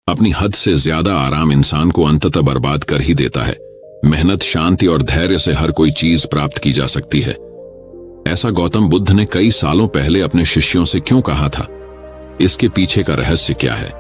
अपनी हद से ज्यादा आराम इंसान को अंततः बर्बाद कर ही देता है। मेहनत, शांति और धैर्य से हर कोई चीज प्राप्त की जा सकती है। ऐसा गौतम बुद्ध ने कई सालों पहले अपने शिष्यों से क्यों कहा था? इसके पीछे का रहस्य क्या है?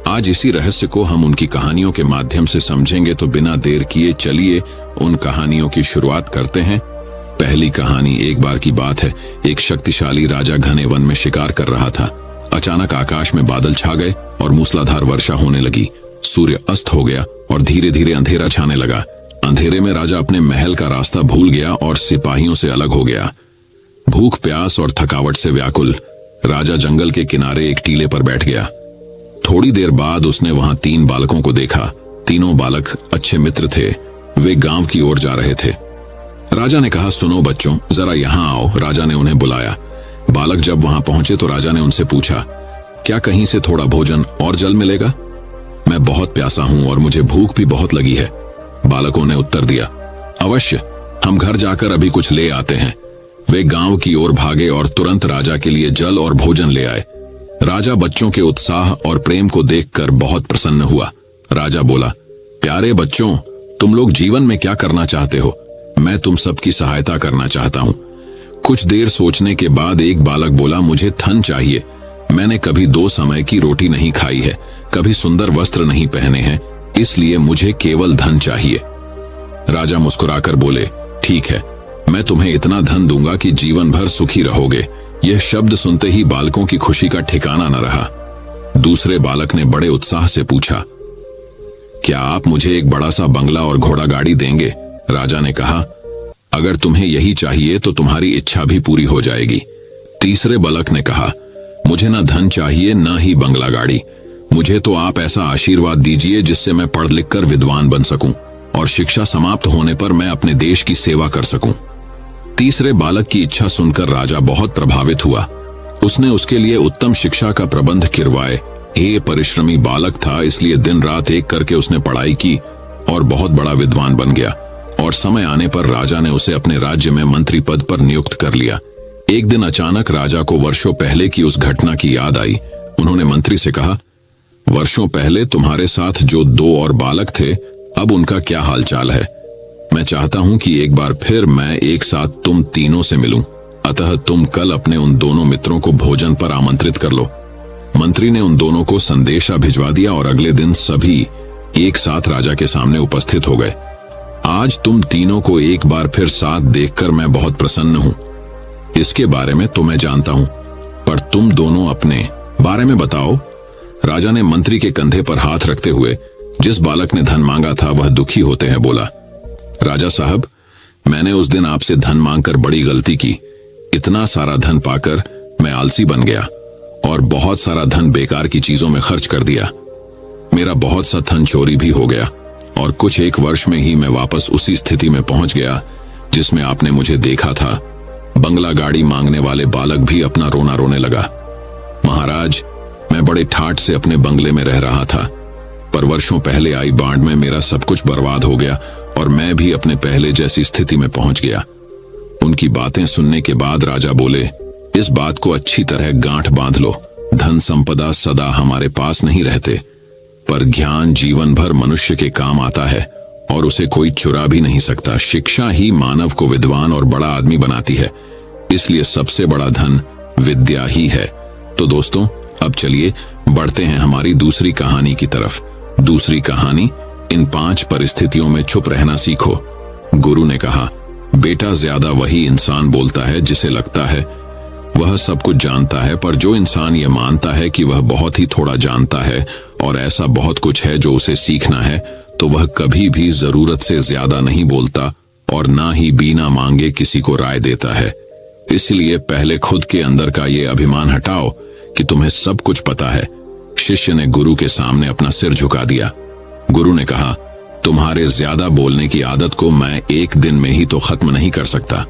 आज इसी रहस्य को हम उनकी कहानियों के माध्यम से समझेंगे। तो बिना देर किए चलिए उन कहानियों की शुरुआत करते हैं। पहली कहानी। एक बार की बात है, एक शक्तिशाली राजा घने वन में शिकार कर रहा था। अचानक आकाश में बादल छा गए और मूसलाधार वर्षा होने लगी। सूर्य अस्त हो गया और धीरे धीरे अंधेरा छाने लगा। अंधेरे में राजा अपने महल का रास्ता भूल गया और सिपाहियों से अलग हो गया। भूख, प्यास और थकावट से व्याकुल राजा जंगल के किनारे एक टीले पर बैठ गया। थोड़ी देर बाद उसने वहां 3 बालकों को देखा। तीनों बालक अच्छे मित्र थे। वे गांव की ओर जा रहे थे। राजा ने कहा, सुनो बच्चों, जरा यहां आओ। राजा ने उन्हें बुलाया। बालक जब वहां पहुंचे तो राजा ने उनसे पूछा, क्या कहीं से थोड़ा भोजन और जल मिलेगा? मैं बहुत प्यासा हूं और मुझे भूख भी बहुत लगी है। बालकों ने उत्तर दिया, अवश्य, हम घर जाकर अभी कुछ ले आते हैं। वे गांव की ओर भागे और तुरंत राजा के लिए जल और भोजन ले आए। राजा बच्चों के उत्साह और प्रेम को देखकर बहुत प्रसन्न हुआ। राजा बोला, प्यारे बच्चों, तुम लोग जीवन में क्या करना चाहते हो? मैं तुम सबकी सहायता करना चाहता हूं। कुछ देर सोचने के बाद एक बालक बोला, मुझे धन चाहिए। मैंने कभी 2 समय की रोटी नहीं खाई है, कभी सुंदर वस्त्र नहीं पहने हैं, इसलिए मुझे केवल धन चाहिए। राजा मुस्कुराकर बोले, ठीक है, मैं तुम्हें इतना धन दूंगा कि जीवन भर सुखी रहोगे। यह शब्द सुनते ही बालकों की खुशी का ठिकाना न रहा। दूसरे बालक ने बड़े उत्साह से पूछा, क्या आप मुझे एक बड़ा सा बंगला और घोड़ा गाड़ी देंगे? राजा ने कहा, अगर तुम्हें यही चाहिए तो तुम्हारी इच्छा भी पूरी हो जाएगी। तीसरे बालक ने कहा, मुझे न धन चाहिए न ही बंगला गाड़ी, मुझे तो आप ऐसा आशीर्वाद दीजिए जिससे मैं पढ़ लिख कर विद्वान बन सकूं और शिक्षा समाप्त होने पर मैं अपने देश की सेवा कर सकूं। तीसरे बालक की इच्छा सुनकर राजा बहुत प्रभावित हुआ। उसने उसके लिए उत्तम शिक्षा का प्रबंध किरवाए। ये परिश्रमी बालक था, इसलिए दिन रात एक करके उसने पढ़ाई की और बहुत बड़ा विद्वान बन गया। और समय आने पर राजा ने उसे अपने राज्य में मंत्री पद पर नियुक्त कर लिया। एक दिन अचानक राजा को वर्षों पहले की उस घटना की याद आई। उन्होंने मंत्री से कहा, वर्षों पहले तुम्हारे साथ जो 2 और बालक थे, अब उनका क्या हालचाल है? मैं चाहता हूं कि एक बार फिर मैं एक साथ तुम तीनों से मिलूं, अतः तुम कल अपने उन दोनों मित्रों को भोजन पर आमंत्रित कर लो। मंत्री ने उन दोनों को संदेशा भिजवा दिया और अगले दिन सभी एक साथ राजा के सामने उपस्थित हो गए। आज तुम तीनों को एक बार फिर साथ देखकर मैं बहुत प्रसन्न हूं। इसके बारे में तो मैं जानता हूं, पर तुम दोनों अपने बारे में बताओ। राजा ने मंत्री के कंधे पर हाथ रखते हुए, जिस बालक ने धन मांगा था वह दुखी होते हैं बोला, राजा साहब, मैंने उस दिन आपसे धन मांगकर बड़ी गलती की। इतना सारा धन पाकर मैं आलसी बन गया और बहुत सारा धन बेकार की चीजों में खर्च कर दिया। मेरा बहुत सा धन चोरी भी हो गया और कुछ 1 वर्ष में ही मैं वापस उसी स्थिति में पहुंच गया जिसमें आपने मुझे देखा था। बंगला गाड़ी मांगने वाले बालक भी अपना रोना रोने लगा। महाराज, मैं बड़े ठाठ से अपने बंगले में रह रहा था, पर वर्षों पहले आई बाढ़ में मेरा सब कुछ बर्बाद हो गया और मैं भी अपने पहले जैसी स्थिति में पहुंच गया। उनकी बातें सुनने के बाद राजा बोले, इस बात को अच्छी तरह गांठ बांध लो। धन संपदा सदा हमारे पास नहीं रहते, पर ज्ञान जीवन भर मनुष्य के काम आता है और उसे कोई चुरा भी नहीं सकता। शिक्षा ही मानव को विद्वान और बड़ा आदमी बनाती है, इसलिए सबसे बड़ा धन विद्या ही है। तो दोस्तों, अब चलिए बढ़ते हैं हमारी दूसरी कहानी की तरफ। दूसरी कहानी, इन 5 परिस्थितियों में चुप रहना सीखो। गुरु ने कहा, बेटा, ज्यादा वही इंसान बोलता है जिसे लगता है वह सब कुछ जानता है, पर जो इंसान ये मानता है कि वह बहुत ही थोड़ा जानता है और ऐसा बहुत कुछ है जो उसे सीखना है, तो वह कभी भी जरूरत से ज्यादा नहीं बोलता और ना ही बिना मांगे किसी को राय देता है। इसलिए पहले खुद के अंदर का ये अभिमान हटाओ कि तुम्हें सब कुछ पता है। शिष्य ने गुरु के सामने अपना सिर झुका दिया। गुरु ने कहा, तुम्हारे ज्यादा बोलने की आदत को मैं एक दिन में ही तो खत्म नहीं कर सकता।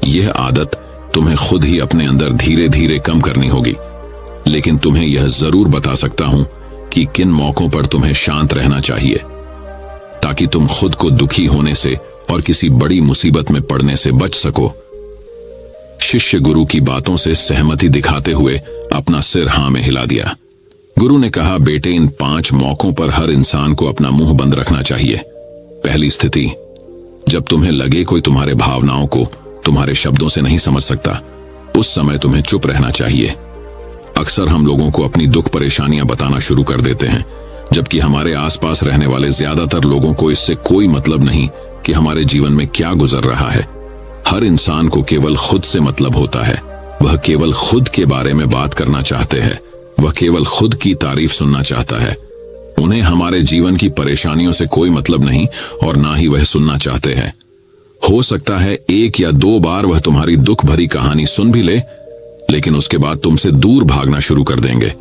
यह आदत तुम्हें खुद ही अपने अंदर धीरे धीरे कम करनी होगी, लेकिन तुम्हें यह जरूर बता सकता हूं कि किन मौकों पर तुम्हें शांत रहना चाहिए, ताकि तुम खुद को दुखी होने से और किसी बड़ी मुसीबत में पड़ने से बच सको। शिष्य गुरु की बातों से सहमति दिखाते हुए अपना सिर हां में हिला दिया। गुरु ने कहा, बेटे, इन 5 मौकों पर हर इंसान को अपना मुंह बंद रखना चाहिए। पहली स्थिति, जब तुम्हें लगे कोई तुम्हारे भावनाओं को तुम्हारे शब्दों से नहीं समझ सकता, उस समय तुम्हें चुप रहना चाहिए। अक्सर हम लोगों को अपनी दुख परेशानियां बताना शुरू कर देते हैं, जबकि हमारे आसपास रहने वाले ज्यादातर लोगों को इससे कोई मतलब नहीं कि हमारे जीवन में क्या गुजर रहा है। हर इंसान को केवल खुद से मतलब होता है। वह केवल खुद के बारे में बात करना चाहते हैं। वह केवल खुद की तारीफ सुनना चाहता है। उन्हें हमारे जीवन की परेशानियों से कोई मतलब नहीं और ना ही वह सुनना चाहते हैं। हो सकता है 1 या 2 बार वह तुम्हारी दुख भरी कहानी सुन भी ले, लेकिन उसके बाद तुमसे दूर भागना शुरू कर देंगे,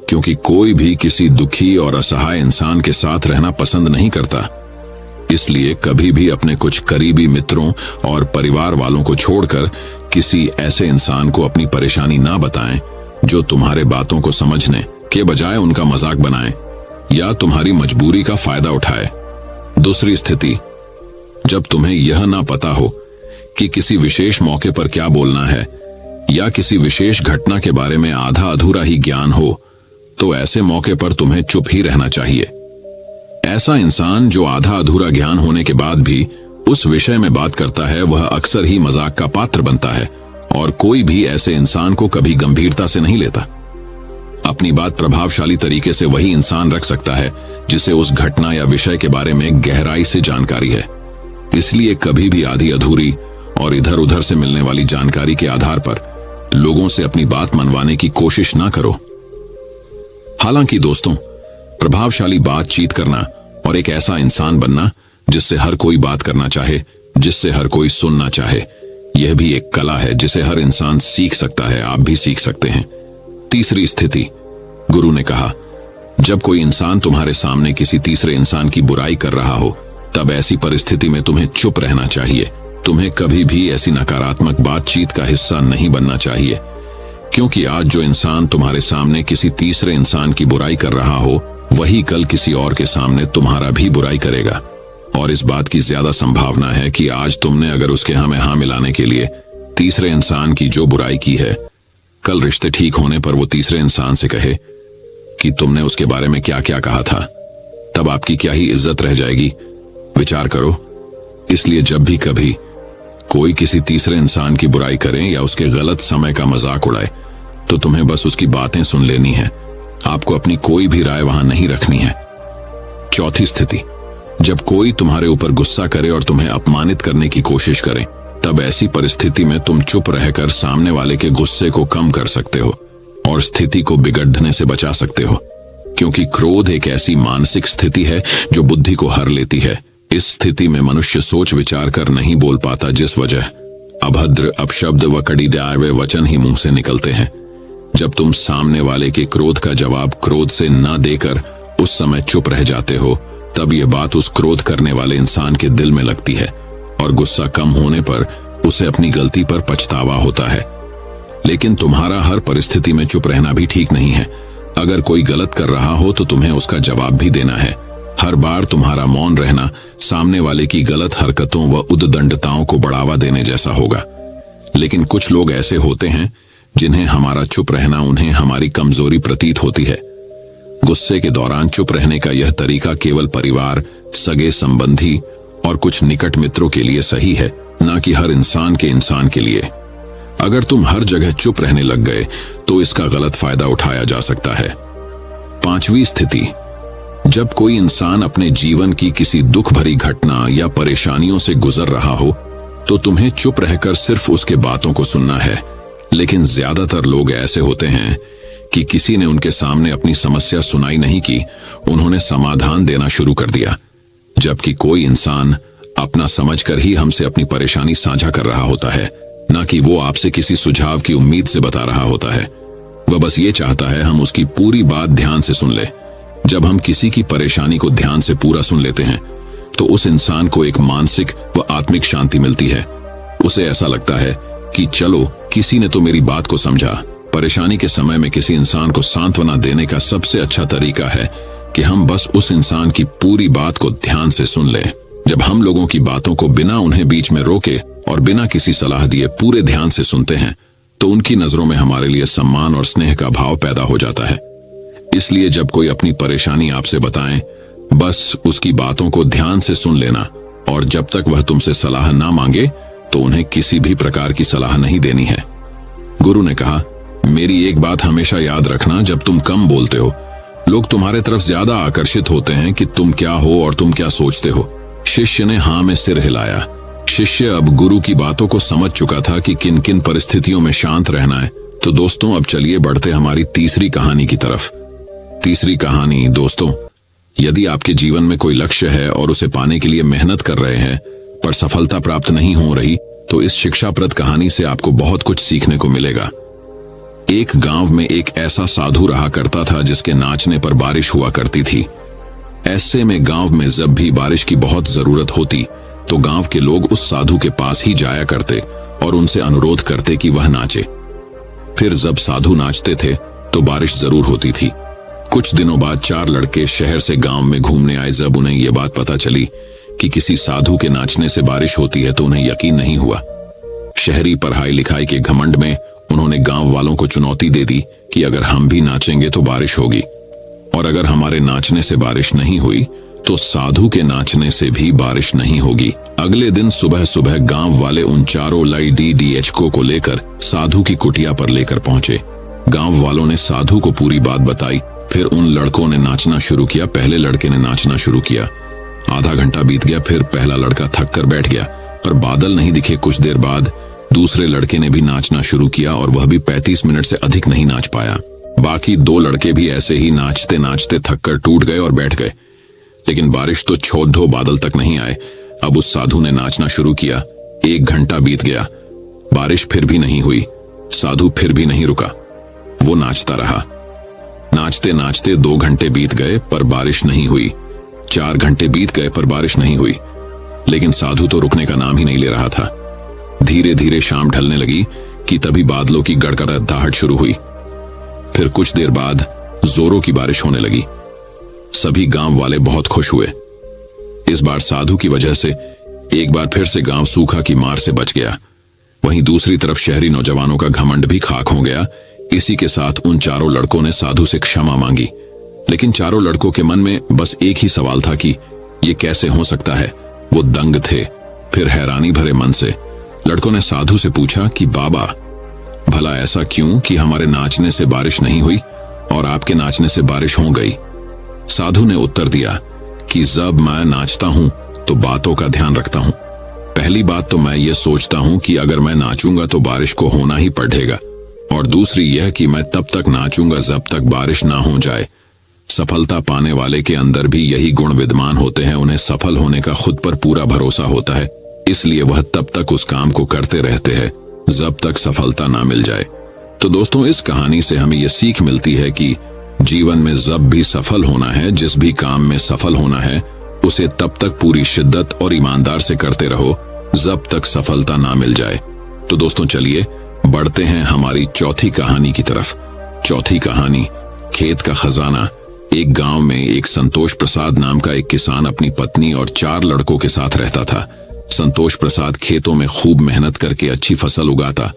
क्योंकि कोई भी किसी दुखी और असहाय इंसान के साथ रहना पसंद नहीं करता। इसलिए कभी भी अपने कुछ करीबी मित्रों और परिवार वालों को छोड़कर किसी ऐसे इंसान को अपनी परेशानी ना बताएं जो तुम्हारे बातों को समझने के बजाय उनका मजाक बनाए या तुम्हारी मजबूरी का फायदा उठाए। दूसरी स्थिति, जब तुम्हें यह ना पता हो कि किसी विशेष मौके पर क्या बोलना है या किसी विशेष घटना के बारे में आधा अधूरा ही ज्ञान हो, तो ऐसे मौके पर तुम्हें चुप ही रहना चाहिए। ऐसा इंसान जो आधा अधूरा ज्ञान होने के बाद भी उस विषय में बात करता है, वह अक्सर ही मजाक का पात्र बनता है और कोई भी ऐसे इंसान को कभी गंभीरता से नहीं लेता। अपनी बात प्रभावशाली तरीके से वही इंसान रख सकता है जिसे उस घटना या विषय के बारे में गहराई से जानकारी है। इसलिए कभी भी आधी अधूरी और इधर उधर से मिलने वाली जानकारी के आधार पर लोगों से अपनी बात मनवाने की कोशिश ना करो। हालांकि दोस्तों, प्रभावशाली बातचीत करना और एक ऐसा इंसान बनना जिससे हर कोई बात करना चाहे, जिससे हर कोई सुनना चाहे, यह भी एक कला है जिसे हर इंसान सीख सकता है। आप भी सीख सकते हैं। तीसरी स्थिति, गुरु ने कहा, जब कोई इंसान तुम्हारे सामने किसी तीसरे इंसान की बुराई कर रहा हो, तब ऐसी परिस्थिति में तुम्हें चुप रहना चाहिए। तुम्हें कभी भी ऐसी नकारात्मक बातचीत का हिस्सा नहीं बनना चाहिए, क्योंकि आज जो इंसान तुम्हारे सामने किसी तीसरे इंसान की बुराई कर रहा हो, वही कल किसी और के सामने तुम्हारा भी बुराई करेगा। और इस बात की ज्यादा संभावना है कि आज तुमने अगर उसके हाँ में हाँ मिलाने के लिए तीसरे इंसान की जो बुराई की है, कल रिश्ते ठीक होने पर वो तीसरे इंसान से कहे कि तुमने उसके बारे में क्या क्या कहा था, तब आपकी क्या ही इज्जत रह जाएगी। विचार करो। इसलिए जब भी कभी कोई किसी तीसरे इंसान की बुराई करे या उसके गलत समय का मजाक उड़ाए, तो तुम्हें बस उसकी बातें सुन लेनी है। आपको अपनी कोई भी राय वहां नहीं रखनी है। चौथी स्थिति, जब कोई तुम्हारे ऊपर गुस्सा करे और तुम्हें अपमानित करने की कोशिश करे, तब ऐसी परिस्थिति में तुम चुप रहकर सामने वाले के गुस्से को कम कर सकते हो और स्थिति को बिगड़ने से बचा सकते हो, क्योंकि क्रोध एक ऐसी मानसिक स्थिति है जो बुद्धि को हर लेती है। इस स्थिति में मनुष्य सोच विचार कर नहीं बोल पाता, जिस वजह अभद्र अपशब्द व कड़ीदाए हुए वचन ही मुंह से निकलते हैं। जब तुम सामने वाले के क्रोध का जवाब क्रोध से न देकर उस समय चुप रह जाते हो, तब यह बात उस क्रोध करने वाले इंसान के दिल में लगती है और गुस्सा कम होने पर उसे अपनी गलती पर पछतावा होता है। लेकिन तुम्हारा हर परिस्थिति में चुप रहना भी ठीक नहीं है। अगर कोई गलत कर रहा हो तो तुम्हें उसका जवाब भी देना है। हर बार तुम्हारा मौन रहना सामने वाले की गलत हरकतों व उद्दंडताओं को बढ़ावा देने जैसा होगा। लेकिन कुछ लोग ऐसे होते हैं जिन्हें हमारा चुप रहना उन्हें हमारी कमजोरी प्रतीत होती है। गुस्से के दौरान चुप रहने का यह तरीका केवल परिवार, सगे संबंधी और कुछ निकट मित्रों के लिए सही है, ना कि हर इंसान के लिए। अगर तुम हर जगह चुप रहने लग गए तो इसका गलत फायदा उठाया जा सकता है। पांचवी स्थिति, जब कोई इंसान अपने जीवन की किसी दुख भरी घटना या परेशानियों से गुजर रहा हो, तो तुम्हें चुप रहकर सिर्फ उसके बातों को सुनना है। लेकिन ज्यादातर लोग ऐसे होते हैं कि किसी ने उनके सामने अपनी समस्या सुनाई नहीं की, उन्होंने समाधान देना शुरू कर दिया। जबकि कोई इंसान अपना समझकर ही हमसे अपनी परेशानी साझा कर रहा होता है, ना कि वो आपसे किसी सुझाव की उम्मीद से बता रहा होता है। वह बस ये चाहता है हम उसकी पूरी बात ध्यान से सुन ले। जब हम किसी की परेशानी को ध्यान से पूरा सुन लेते हैं तो उस इंसान को एक मानसिक व आत्मिक शांति मिलती है। उसे ऐसा लगता है कि चलो, किसी ने तो मेरी बात को समझा। परेशानी के समय में किसी इंसान को सांत्वना देने का सबसे अच्छा तरीका है कि हम बस उस इंसान की पूरी बात को ध्यान से सुन लें। जब हम लोगों की बातों को बिना उन्हें बीच में रोके और बिना किसी सलाह दिए पूरे ध्यान से सुनते हैं, तो उनकी नजरों में हमारे लिए सम्मान और स्नेह का भाव पैदा हो जाता है। इसलिए जब कोई अपनी परेशानी आपसे बताएं, बस उसकी बातों को ध्यान से सुन लेना, और जब तक वह तुमसे सलाह ना मांगे तो उन्हें किसी भी प्रकार की सलाह नहीं देनी है। गुरु ने कहा, मेरी एक बात हमेशा याद रखना, जब तुम कम बोलते हो लोग तुम्हारे तरफ ज्यादा आकर्षित होते हैं कि तुम क्या हो और तुम क्या सोचते हो। शिष्य ने हाँ में सिर हिलाया। शिष्य अब गुरु की बातों को समझ चुका था कि किन किन परिस्थितियों में शांत रहना है। तो दोस्तों, अब चलिए बढ़ते हमारी तीसरी कहानी की तरफ। तीसरी कहानी, दोस्तों, यदि आपके जीवन में कोई लक्ष्य है और उसे पाने के लिए मेहनत कर रहे हैं पर सफलता प्राप्त नहीं हो रही, तो इस शिक्षाप्रद कहानी से आपको बहुत कुछ सीखने को मिलेगा। एक गांव में एक ऐसा साधु रहा करता था जिसके नाचने पर बारिश हुआ करती थी। ऐसे में गांव में जब भी बारिश की बहुत जरूरत होती तो गांव के लोग उस साधु के पास ही जाया करते और उनसे अनुरोध करते कि वह नाचे। फिर जब साधु नाचते थे तो बारिश जरूर होती थी। कुछ दिनों बाद 4 लड़के शहर से गांव में घूमने आए। जब उन्हें यह बात पता चली कि किसी साधु के नाचने से बारिश होती है तो उन्हें यकीन नहीं हुआ। शहरी पढ़ाई लिखाई के घमंड में उन्होंने गांव वालों को चुनौती दे दी कि अगर हम भी नाचेंगे तो बारिश होगी, और अगर हमारे नाचने से बारिश नहीं हुई तो साधु के नाचने से भी बारिश नहीं होगी। अगले दिन सुबह सुबह गांव वाले उन चारों लड़कों को लेकर साधु की कुटिया पर लेकर पहुंचे। गांव वालों ने साधु को पूरी बात बताई। फिर उन लड़कों ने नाचना शुरू किया। पहले लड़के ने नाचना शुरू किया। आधा घंटा बीत गया। फिर पहला लड़का थक कर बैठ गया, पर बादल नहीं दिखे। कुछ देर बाद दूसरे लड़के ने भी नाचना शुरू किया और वह भी 35 मिनट से अधिक नहीं नाच पाया। बाकी 2 लड़के भी ऐसे ही नाचते नाचते थक कर टूट गए और बैठ गए। लेकिन बारिश तो छोड़-धो बादल तक नहीं आए। अब उस साधु ने नाचना शुरू किया। 1 घंटा बीत गया, बारिश फिर भी नहीं हुई। साधु फिर भी नहीं रुका, वो नाचता रहा। नाचते नाचते 2 घंटे बीत गए पर बारिश नहीं हुई। 4 घंटे बीत गए पर बारिश नहीं हुई। लेकिन साधु तो रुकने का नाम ही नहीं ले रहा था। धीरे धीरे शाम ढलने लगी कि तभी बादलों की गड़गड़ाहट शुरू हुई। फिर कुछ देर बाद जोरों की बारिश होने लगी। सभी गांव वाले बहुत खुश हुए। इस बार साधु की वजह से एक बार फिर से गांव सूखा की मार से बच गया। वहीं दूसरी तरफ शहरी नौजवानों का घमंड भी खाक हो गया। इसी के साथ उन चारों लड़कों ने साधु से क्षमा मांगी। लेकिन चारों लड़कों के मन में बस एक ही सवाल था कि ये कैसे हो सकता है। वो दंग थे। फिर हैरानी भरे मन से लड़कों ने साधु से पूछा कि बाबा, भला ऐसा क्यों कि हमारे नाचने से बारिश नहीं हुई और आपके नाचने से बारिश हो गई। साधु ने उत्तर दिया कि जब मैं नाचता हूं तो बातों का ध्यान रखता हूं। पहली बात तो मैं ये सोचता हूं कि अगर मैं नाचूंगा तो बारिश को होना ही पड़ेगा, और दूसरी यह कि मैं तब तक नाचूंगा जब तक बारिश ना हो जाए। सफलता पाने वाले के अंदर भी यही गुण विद्यमान होते हैं। उन्हें सफल होने का खुद पर पूरा भरोसा होता है, इसलिए वह तब तक उस काम को करते रहते हैं जब तक सफलता ना मिल जाए। तो दोस्तों, इस कहानी से हमें यह सीख मिलती है कि जीवन में जब भी सफल होना है, जिस भी काम में सफल होना है, उसे तब तक पूरी शिद्दत और ईमानदार से करते रहो जब तक सफलता ना मिल जाए। तो दोस्तों, चलिए बढ़ते हैं हमारी चौथी कहानी की तरफ। चौथी कहानी, खेत का खजाना। एक गांव में एक संतोष प्रसाद नाम का एक किसान अपनी पत्नी और 4 लड़कों के साथ रहता था। संतोष प्रसाद खेतों में खूब मेहनत करके अच्छी फसल उगाता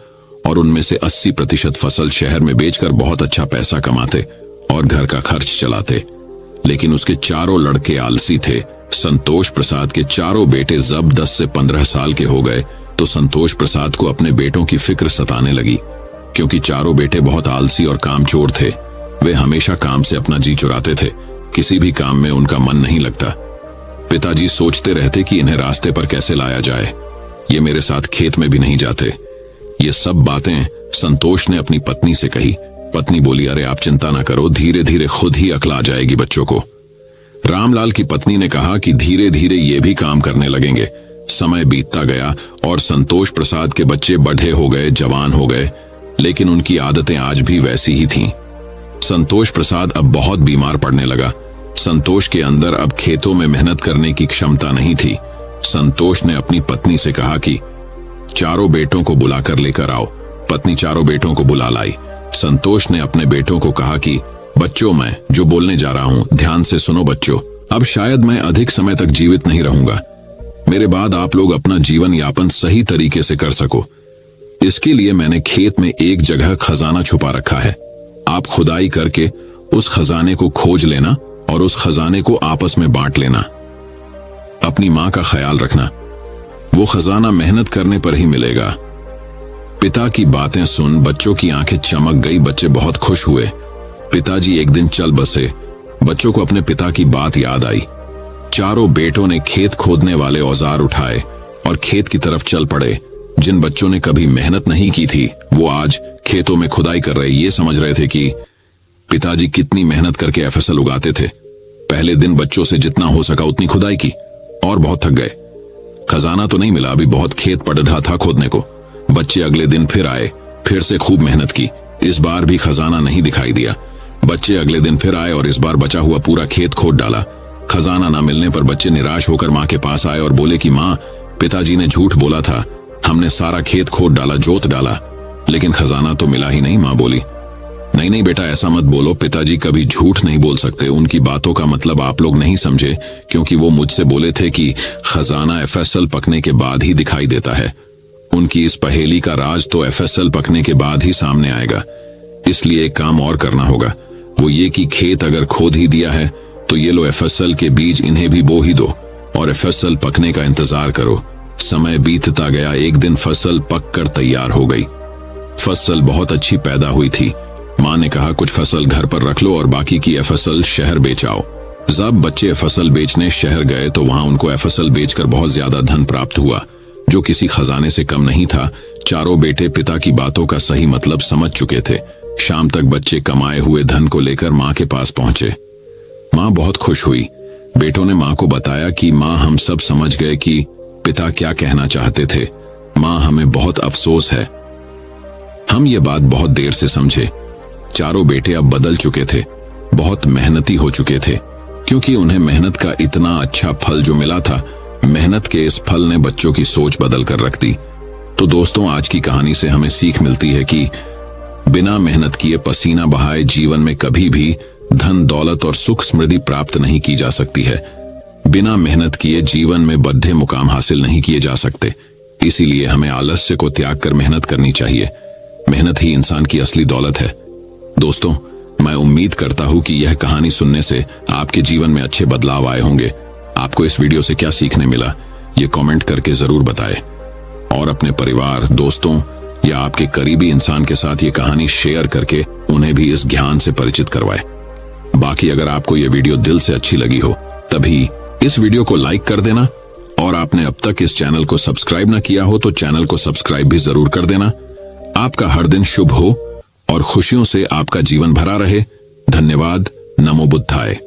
और उनमें से 80% फसल शहर में बेचकर बहुत अच्छा पैसा कमाते और घर का खर्च चलाते। लेकिन उसके चारों लड़के आलसी थे। संतोष प्रसाद के चारों बेटे जब 10 से 15 साल के हो गए तो संतोष प्रसाद को अपने बेटों की फिक्र सताने लगी, क्योंकि चारों बेटे बहुत आलसी और कामचोर थे। वे हमेशा काम से अपना जी चुराते थे। किसी भी काम में उनका मन नहीं लगता। पिताजी सोचते रहते कि इन्हें रास्ते पर कैसे लाया जाए। ये मेरे साथ खेत में भी नहीं जाते। ये सब बातें संतोष ने अपनी पत्नी से कही। पत्नी बोली, अरे आप चिंता ना करो, धीरे धीरे खुद ही अकल आ जाएगी बच्चों को। रामलाल की पत्नी ने कहा कि धीरे धीरे ये भी काम करने लगेंगे। समय बीतता गया और संतोष प्रसाद के बच्चे बड़े हो गए, जवान हो गए, लेकिन उनकी आदतें आज भी वैसी ही थीं। संतोष प्रसाद अब बहुत बीमार पड़ने लगा। संतोष के अंदर अब खेतों में मेहनत करने की क्षमता नहीं थी। संतोष ने अपनी पत्नी से कहा कि चारों बेटों को बुलाकर लेकर आओ। पत्नी चारों बेटों को बुला लाई। संतोष ने अपने बेटों को कहा कि बच्चों, मैं जो बोलने जा रहा हूं ध्यान से सुनो बच्चों। अब शायद मैं अधिक समय तक जीवित नहीं रहूंगा। मेरे बाद आप लोग अपना जीवन यापन सही तरीके से कर सको, इसके लिए मैंने खेत में एक जगह खजाना छुपा रखा है। आप खुदाई करके उस खजाने को खोज लेना और उस खजाने को आपस में बांट लेना। अपनी मां का ख्याल रखना, वो खजाना मेहनत करने पर ही मिलेगा। पिता की बातें सुन बच्चों की आंखें चमक गई। बच्चे बहुत खुश हुए। पिताजी एक दिन चल बसे। बच्चों को अपने पिता की बात याद आई। चारों बेटों ने खेत खोदने वाले औजार उठाए और खेत की तरफ चल पड़े। जिन बच्चों ने कभी मेहनत नहीं की थी वो आज खेतों में खुदाई कर रहे, ये समझ रहे थे कि पिताजी कितनी मेहनत करके एफएसएल उगाते थे। पहले दिन बच्चों से जितना हो सका उतनी खुदाई की और बहुत थक गए। खजाना तो नहीं मिला, अभी बहुत खेत पड़ रहा था खोदने को। बच्चे अगले दिन फिर आए, फिर से खूब मेहनत की। इस बार भी खजाना नहीं दिखाई दिया। बच्चे अगले दिन फिर आए और इस बार बचा हुआ पूरा खेत खोद डाला। खजाना ना मिलने पर बच्चे निराश होकर मां के पास आए और बोले कि मां, पिताजी ने झूठ बोला था, हमने सारा खेत खोद डाला, जोत डाला, लेकिन खजाना तो मिला ही नहीं। मां बोली, नहीं नहीं बेटा, ऐसा मत बोलो, पिताजी कभी झूठ नहीं बोल सकते। उनकी बातों का मतलब आप लोग नहीं समझे, क्योंकि वो मुझसे बोले थे कि खजाना एफएसएल पकने के बाद ही दिखाई देता है। उनकी इस पहेली का राज तो एफएसएल पकने के बाद ही सामने आएगा। इसलिए एक काम और करना होगा, वो ये कि खेत अगर खोद ही दिया है तो ये लो एफएसएल के बीज, इन्हें भी बो ही दो और एफएसएल पकने का इंतजार करो। समय बीतता गया। एक दिन फसल पककर तैयार हो गई। फसल बहुत अच्छी पैदा हुई थी। मां ने कहा कुछ फसल घर पर रख लो और बाकी की एफएसएल शहर बेच आओ। जब बच्चे एफएसएल बेचने शहर गए तो वहां उनको एफएसएल बेचकर बहुत ज्यादा धन प्राप्त हुआ, जो किसी खजाने से कम नहीं था। चारों बेटे पिता की बातों का सही मतलब समझ चुके थे। शाम तक बच्चे कमाए हुए धन को लेकर मां के पास पहुंचे। मां बहुत खुश हुई। बेटों ने मां को बताया कि मां, हम सब समझ गए कि पिता क्या कहना चाहते थे। मां, हमें बहुत अफसोस है, हम ये बात बहुत देर से समझे। चारों बेटे अब बदल चुके थे, बहुत मेहनती हो चुके थे, क्योंकि उन्हें मेहनत का इतना अच्छा फल जो मिला था, मेहनत के इस फल ने बच्चों की सोच बदल कर रख दी। तो दोस्तों, आज की कहानी से हमें सीख मिलती है कि बिना मेहनत किए, पसीना बहाए जीवन में कभी भी धन, दौलत और सुख समृद्धि प्राप्त नहीं की जा सकती है। बिना मेहनत किए जीवन में बड़े मुकाम हासिल नहीं किए जा सकते। इसीलिए हमें आलस्य को त्याग कर मेहनत करनी चाहिए। मेहनत ही इंसान की असली दौलत है। दोस्तों, मैं उम्मीद करता हूं कि यह कहानी सुनने से आपके जीवन में अच्छे बदलाव आए होंगे। आपको इस वीडियो से क्या सीखने मिला, ये कमेंट करके जरूर बताएं और अपने परिवार, दोस्तों या आपके करीबी इंसान के साथ ये कहानी शेयर करके उन्हें भी इस ज्ञान से परिचित करवाएं। बाकी अगर आपको ये वीडियो दिल से अच्छी लगी हो तभी इस वीडियो को लाइक कर देना और आपने अब तक इस चैनल को सब्सक्राइब ना किया हो तो चैनल को सब्सक्राइब भी जरूर कर देना। आपका हर दिन शुभ हो और खुशियों से आपका जीवन भरा रहे। धन्यवाद। नमो बुद्धाय।